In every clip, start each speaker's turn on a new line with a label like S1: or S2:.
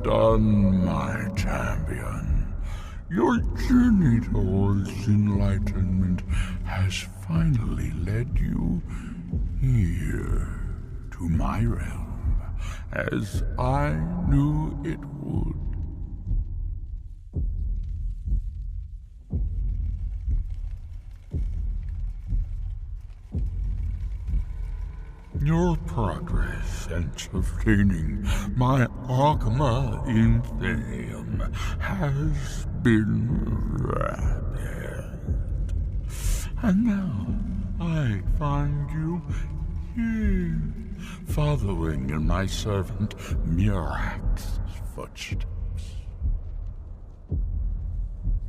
S1: done, my champion. Your journey towards enlightenment has finally led you here to my realm, as I knew it would. Your progress since obtaining my Agma Infinium has been rapid. And now I find you here, following in my servant Murak's footsteps.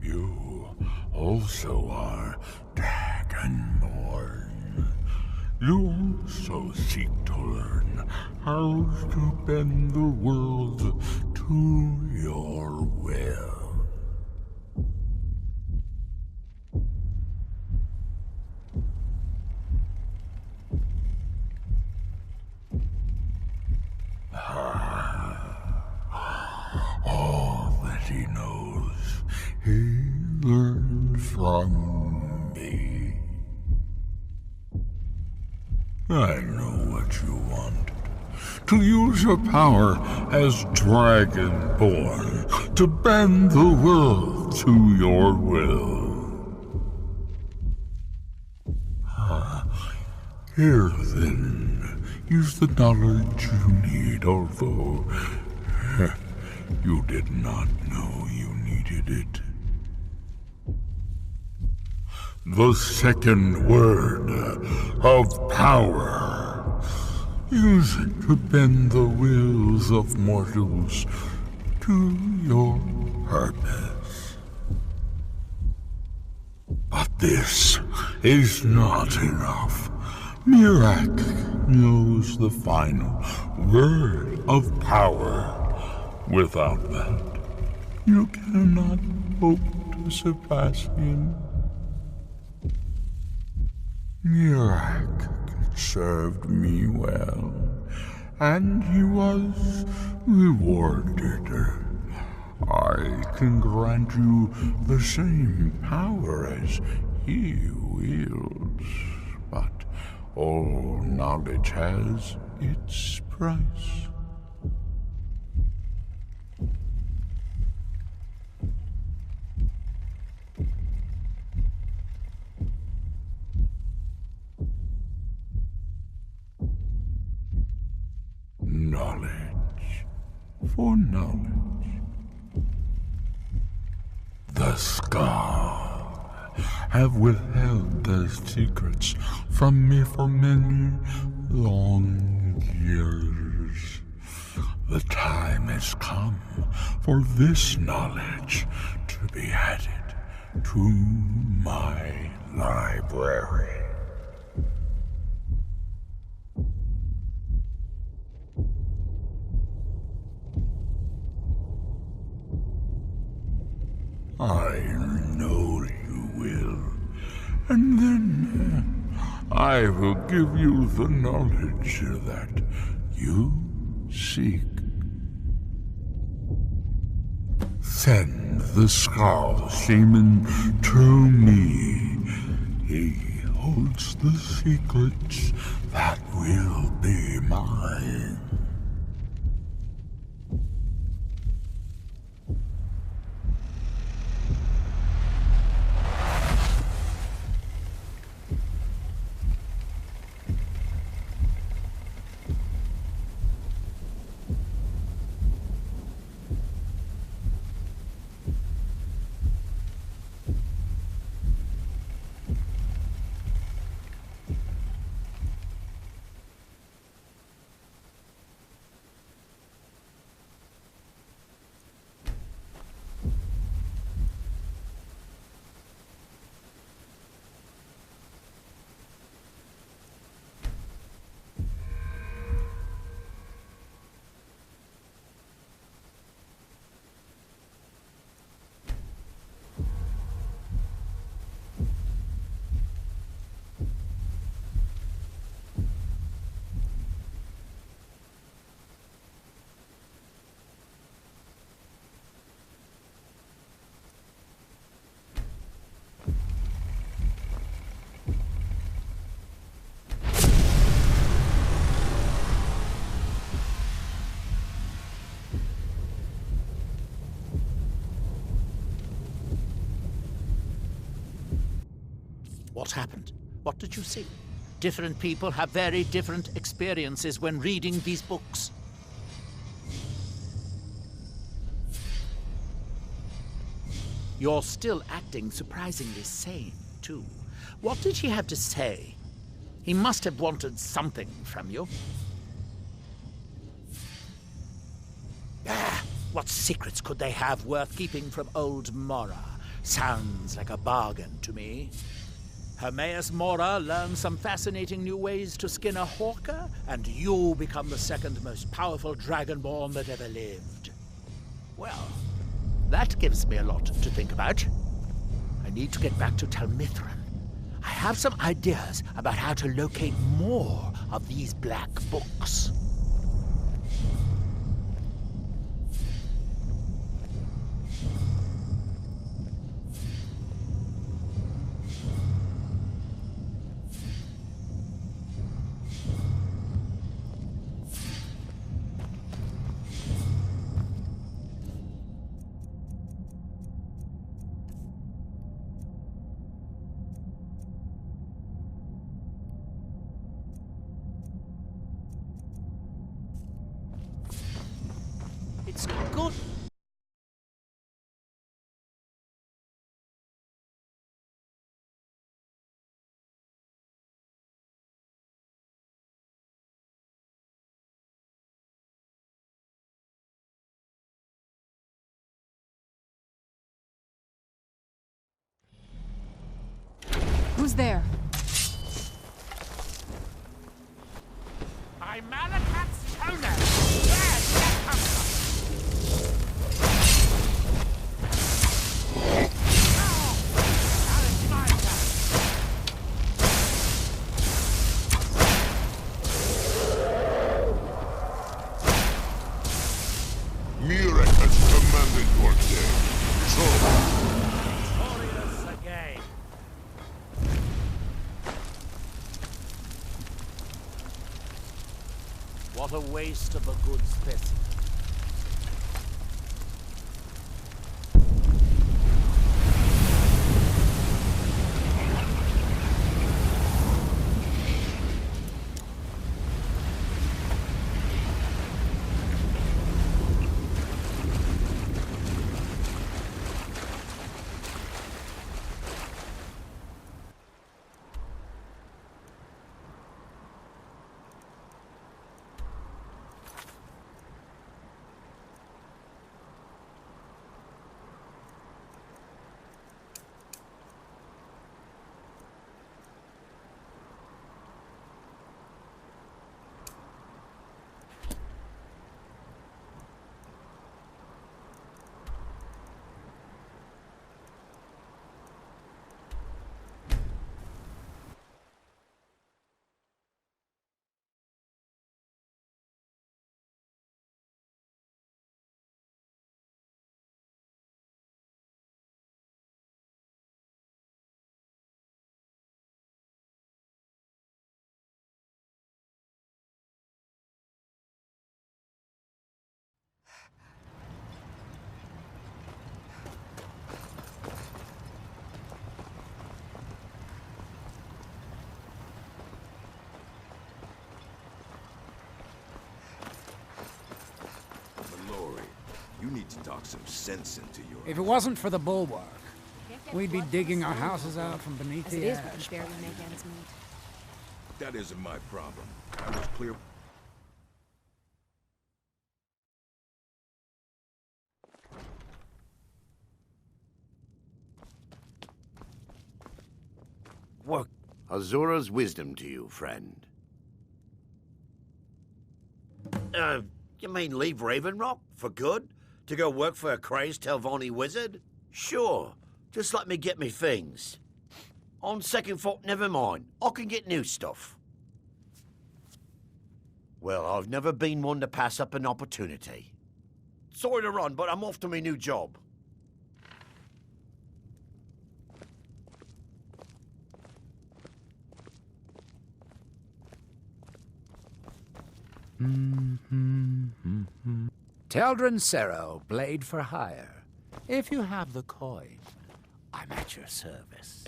S1: You also are Dragonborn. You also seek to learn how to bend the world to your will. All that he knows, he learned from me. I know what you want. To use your power as Dragonborn to bend the world to your will. Here then is the knowledge you need, although you did not know you needed it. The second word of power. Use it to bend the wills of mortals to your purpose. But this is not enough. Murak knows the final word of power. Without that, you cannot hope to surpass him. Murak served me well, and he was rewarded. I can grant you the same power as he wields, but all knowledge has its price. Knowledge for knowledge. The Scar have withheld their secrets from me for many long years. The time has come for this knowledge to be added to my library. I know you will, and then I will give you the knowledge that you seek. Send the Skull Shaman to me. He holds the secrets that will be mine.
S2: What happened? What did you see? Different people have very different experiences when reading these books. You're still acting surprisingly sane, too. What did he have to say? He must have wanted something from you. What secrets could they have worth keeping from old Mora? Sounds like a bargain to me. Hermaeus Mora learns some fascinating new ways to skin a hawker, and you become the second most powerful dragonborn that ever lived. Well, that gives me a lot to think about. I need to get back to Tel Mithrin. I have some ideas about how to locate more of these black books. It's good.
S3: Who's there?
S2: I'm Malakat's owner. Yes, that comes from.
S1: Murek has commanded your day.
S2: Victorious again. What a waste of a good specimen.
S4: You need to talk some sense into your...
S5: If it wasn't for the bulwark, we'd be digging our houses out from beneath the
S3: As it is, we
S5: ash.
S3: can barely make ends meet.
S4: That isn't my problem. I was clear...
S6: What? Azura's wisdom to you, friend. You mean leave Raven Rock? For good? To go work for a crazed Telvanni wizard? Sure. Just let me get me things. On second thought, never mind. I can get new stuff. Well, I've never been one to pass up an opportunity. Sorry to run, but I'm off to my new job.
S2: Teldrin Sero, blade for hire. If you have the coin, I'm at your service.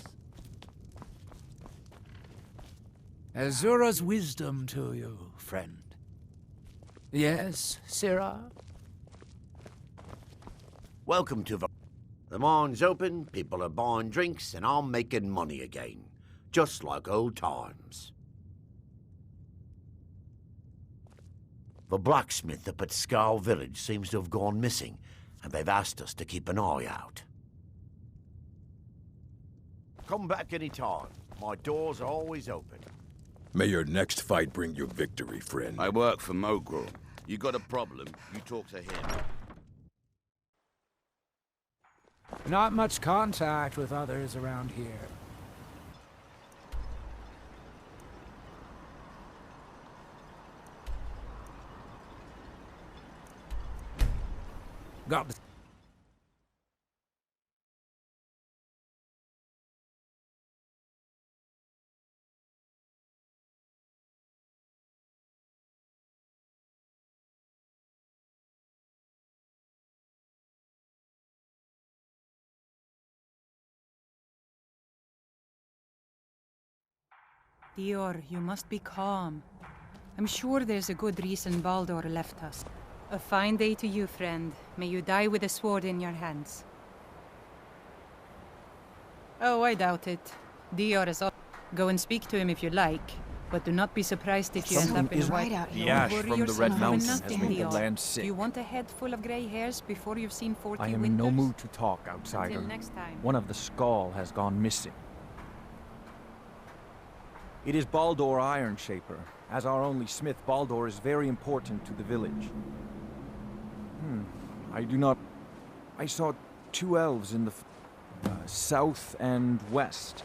S2: Azura's wisdom to you, friend. Yes, Sirrah?
S6: Welcome to the mine's open, people are buying drinks, and I'm making money again. Just like old times. The blacksmith up at Skull Village seems to have gone missing, and they've asked us to keep an eye out. Come back any time. My doors are always open.
S1: May your next fight bring you victory, friend.
S4: I work for Mogul. You got a problem, you talk to him.
S5: Not much contact with others around here. Got the...
S3: Dior, you must be calm. I'm sure there's a good reason Baldur left us. A fine day to you, friend. May you die with a sword in your hands. Oh, I doubt it. Dior is up. Go and speak to him if you like, but do not be surprised if you end up in
S7: right
S3: white.
S7: out here.
S8: The ash
S3: Worry
S8: from the
S3: yourself
S8: Red
S3: for
S8: Mountain
S3: nothing,
S8: has made the
S3: Dior.
S8: land
S3: Do
S8: sick.
S3: you want a head full of grey hairs before you've seen 40
S8: I am
S3: winters?
S8: in no mood to talk, outsider.
S3: Until next time.
S8: One of the Skull has gone missing. It is Baldur Iron Shaper. As our only smith, Baldur is very important to the village. I do not... I saw 2 elves in the south and west.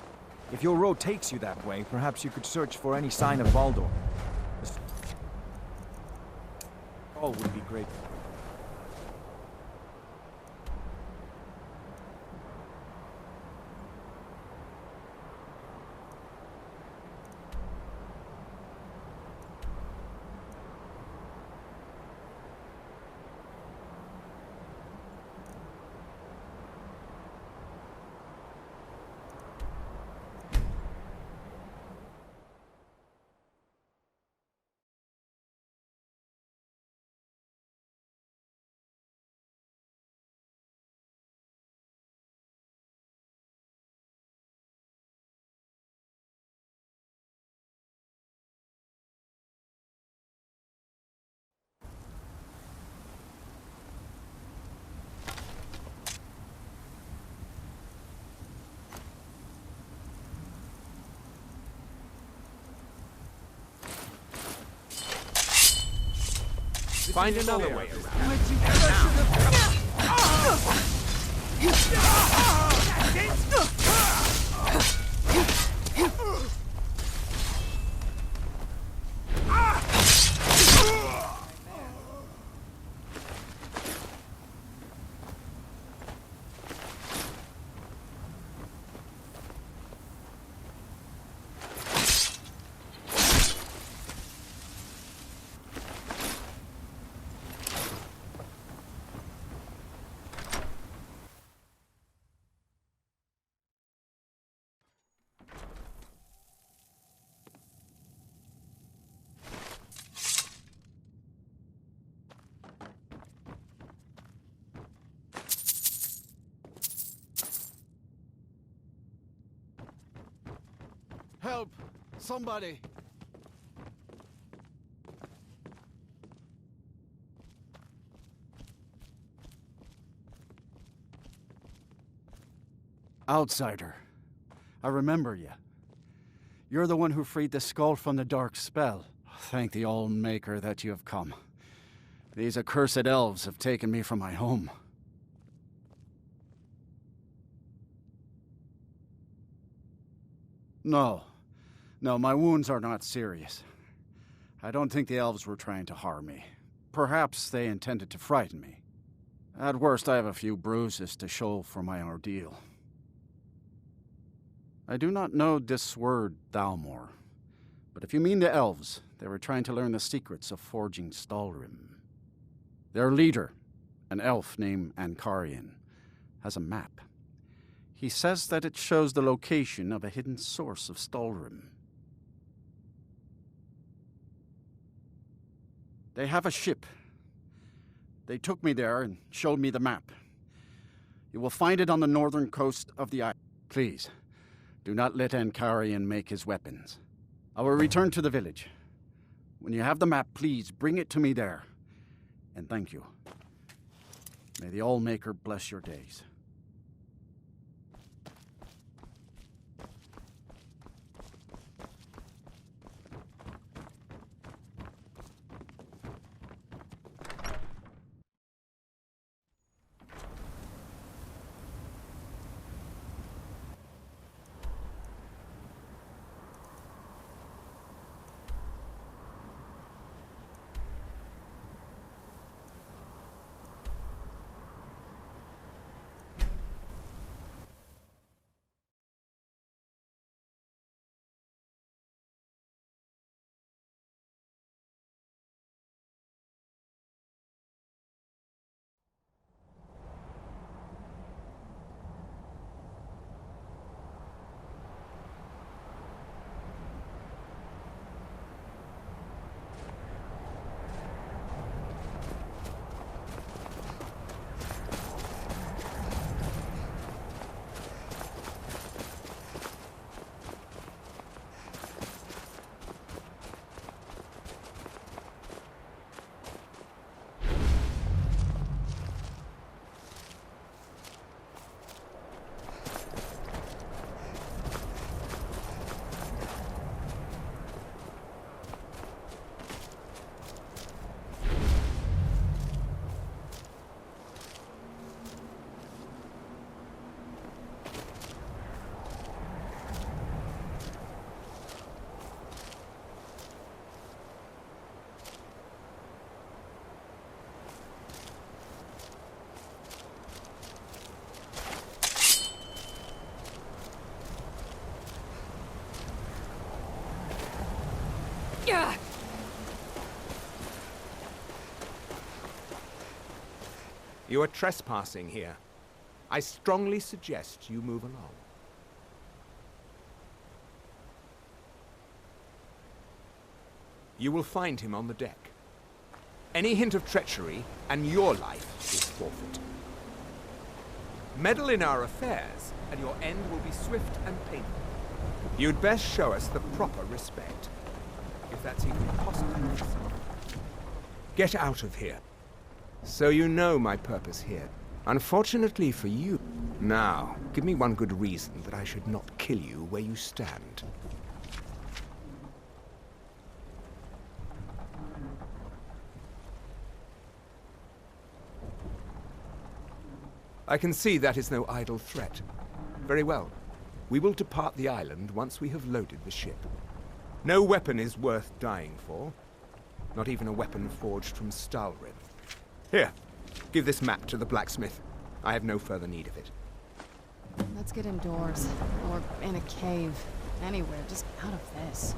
S8: If your road takes you that way, perhaps you could search for any sign of Baldur. All would be grateful.
S9: Find another way around.
S10: Help! Somebody! Outsider. I remember you. You're the one who freed the skull from the dark spell. Thank the All-Maker that you have come. These accursed elves have taken me from my home. No. No, my wounds are not serious. I don't think the elves were trying to harm me. Perhaps they intended to frighten me. At worst, I have a few bruises to show for my ordeal. I do not know this word, Thalmor, but if you mean the elves, they were trying to learn the secrets of forging Stalrim. Their leader, an elf named Ankarian, has a map. He says that it shows the location of a hidden source of Stalrim. They have a ship. They took me there and showed me the map. You will find it on the northern coast of the island. Please, do not let Ankarian make his weapons. I will return to the village. When you have the map, please bring it to me there. And thank you. May the Allmaker bless your days.
S9: You are trespassing here. I strongly suggest you move along. You will find him on the deck. Any hint of treachery, and your life is forfeit. Meddle in our affairs, and your end will be swift and painful. You'd best show us the proper respect, if that's even possible. Get out of here. So you know my purpose here. Unfortunately for you. Now, give me one good reason that I should not kill you where you stand. I can see that is no idle threat. Very well. We will depart the island once we have loaded the ship. No weapon is worth dying for. Not even a weapon forged from Stalrim. Here, give this map to the blacksmith. I have no further need of it.
S7: Let's get indoors. Or in a cave. Anywhere, just out of this.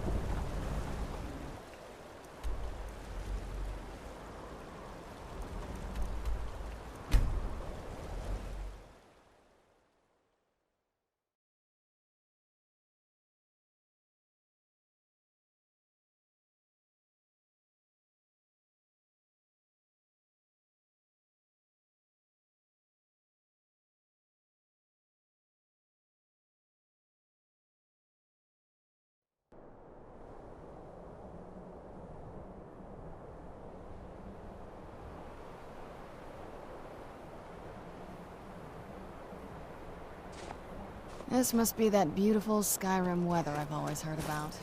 S7: This must be that beautiful Skyrim weather I've always heard about.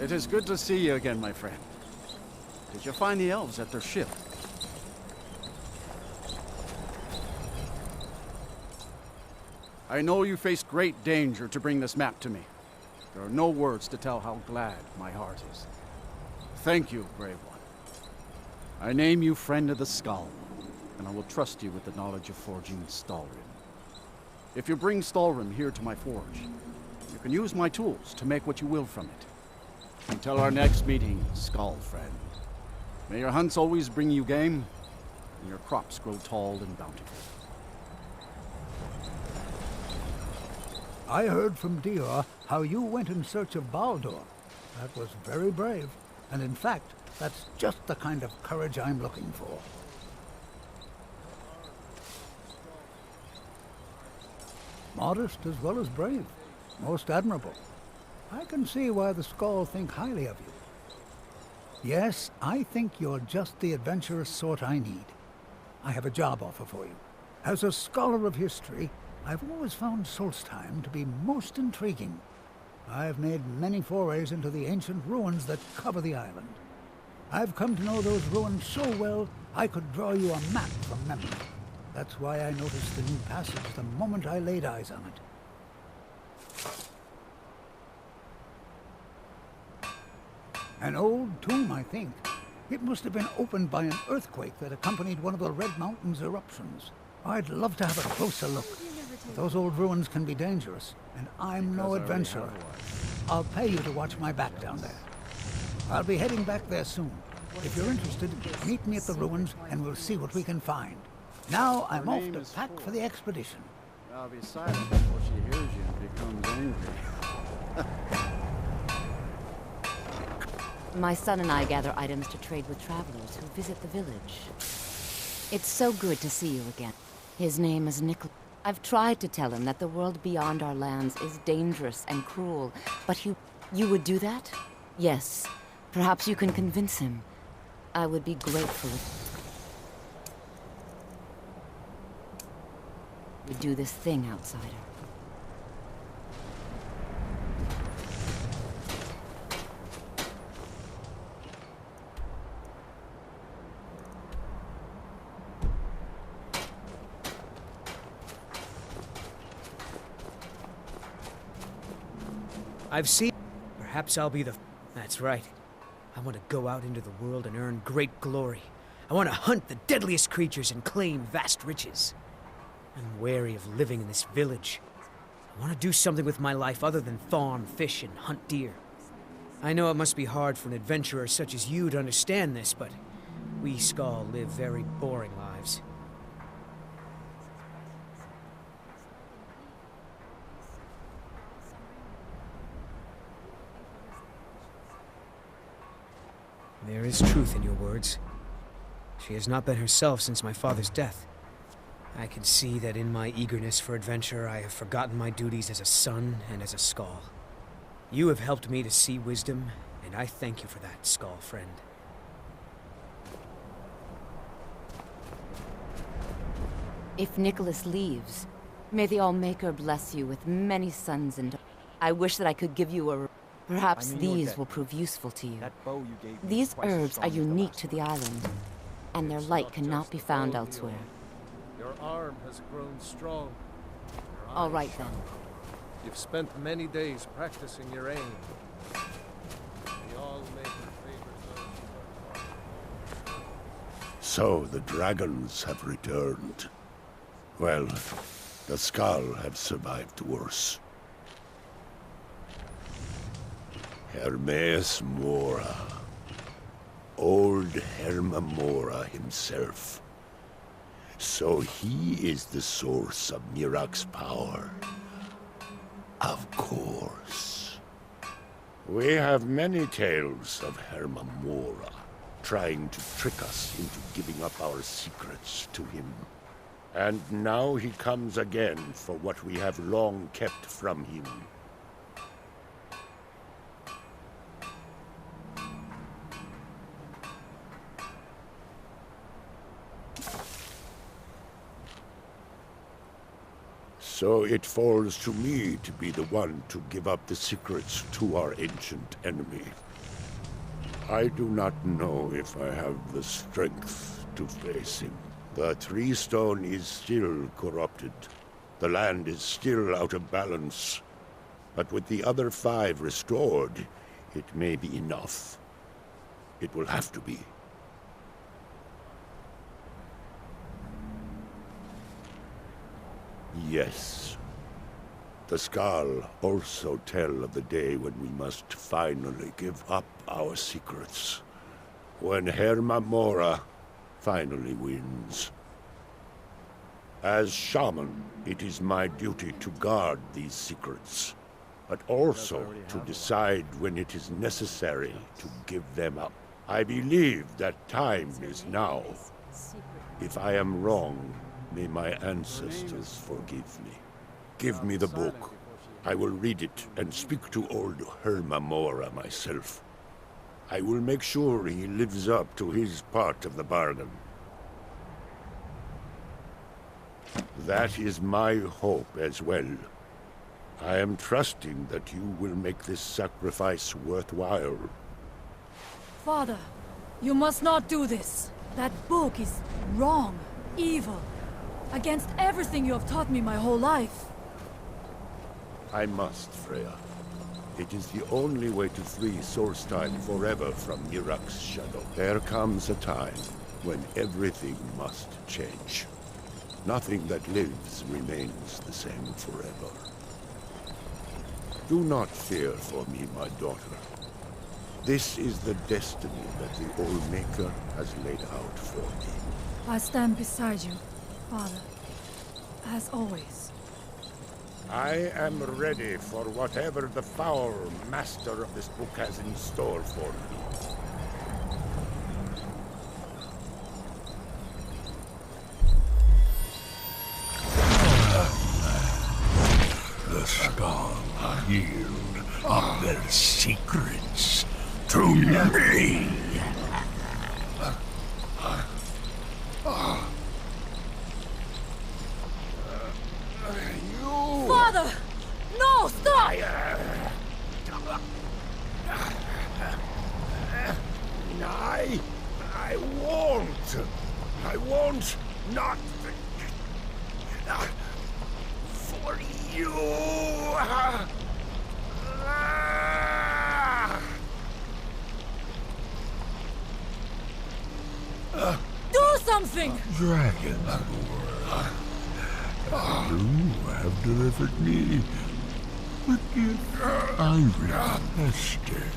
S10: It is good to see you again, my friend. Did you find the elves at their ship? I know you faced great danger to bring this map to me. There are no words to tell how glad my heart is. Thank you, brave one. I name you Friend of the Skull, and I will trust you with the knowledge of forging Stalrim. If you bring Stalrim here to my forge, you You can use my tools to make what you will from it. Until our next meeting, Skull friend. May your hunts always bring you game, and your crops grow tall and bountiful.
S11: I heard from Dior how you went in search of Baldur. That was very brave, and in fact, that's just the kind of courage I'm looking for. Modest as well as brave. Most admirable. I can see why the Skull think highly of you. Yes, I think you're just the adventurous sort I need. I have a job offer for you. As a scholar of history, I've always found Solstheim to be most intriguing. I've made many forays into the ancient ruins that cover the island. I've come to know those ruins so well, I could draw you a map from memory. That's why I noticed the new passage the moment I laid eyes on it. An old tomb, I think. It must have been opened by an earthquake that accompanied one of the Red Mountain's eruptions. I'd love to have a closer look. Those old ruins can be dangerous, and I'm no adventurer. I'll pay you to watch my back down there. I'll be heading back there soon. If you're interested, meet me at the ruins, and we'll see what we can find. Now I'm off to pack for the expedition.
S10: I'll be silent before she hears you and becomes angry.
S12: My son and I gather items to trade with travelers who visit the village. It's so good to see you again. His name is Nicholas. I've tried to tell him that the world beyond our lands is dangerous and cruel, but you would do that? Yes. Perhaps you can convince him. I would be grateful if you do this thing, outsider.
S13: I've seen... Perhaps I'll be the... That's right. I want to go out into the world and earn great glory. I want to hunt the deadliest creatures and claim vast riches. I'm wary of living in this village. I want to do something with my life other than farm, fish, and hunt deer. I know it must be hard for an adventurer such as you to understand this, but we Skull live very boring lives. There is truth in your words. She has not been herself since my father's death. I can see that in my eagerness for adventure, I have forgotten my duties as a son and as a Skull. You have helped me to see wisdom, and I thank you for that, Skull friend.
S12: If Nicholas leaves, may the Allmaker bless you with many sons and... I wish that I could give you a... Perhaps these will prove useful to you. These herbs are unique to the island, and their light cannot be found elsewhere.
S14: Your arm has grown strong.
S12: All right, then.
S14: You've spent many days practicing your aim. The Allmaker favors those who work.
S1: So the dragons have returned. Well, the Skull have survived worse. Hermes Mora. Old Herma Mora himself. So he is the source of Mirak's power. Of course. We have many tales of Herma Mora trying to trick us into giving up our secrets to him. And now he comes again for what we have long kept from him. So it falls to me to be the one to give up the secrets to our ancient enemy. I do not know if I have the strength to face him. The Tree Stone is still corrupted. The land is still out of balance. But with the other 5 restored, it may be enough. It will have to be. Yes. The Skal also tell of the day when we must finally give up our secrets. When Herma Mora finally wins. As shaman, it is my duty to guard these secrets, but also to decide when it is necessary to give them up. I believe that time is now. If I am wrong, may my ancestors forgive me. Give me the book. I will read it and speak to old Herma Mora myself. I will make sure he lives up to his part of the bargain. That is my hope as well. I am trusting that you will make this sacrifice worthwhile.
S15: Father, you must not do this. That book is wrong, evil, against everything you have taught me my whole life.
S1: I must, Freya. It is the only way to free Solstein forever from Mirak's shadow. There comes a time when everything must change. Nothing that lives remains the same forever. Do not fear for me, my daughter. This is the destiny that the Old Maker has laid out for me.
S15: I stand beside you, Father, as always.
S1: I am ready for whatever the foul master of this book has in store for me.
S16: The Skal yield up their secrets to me.
S15: Father! No, stop!
S1: I won't not for you.
S15: Do something!
S16: Dragon, you have delivered me the gift I requested.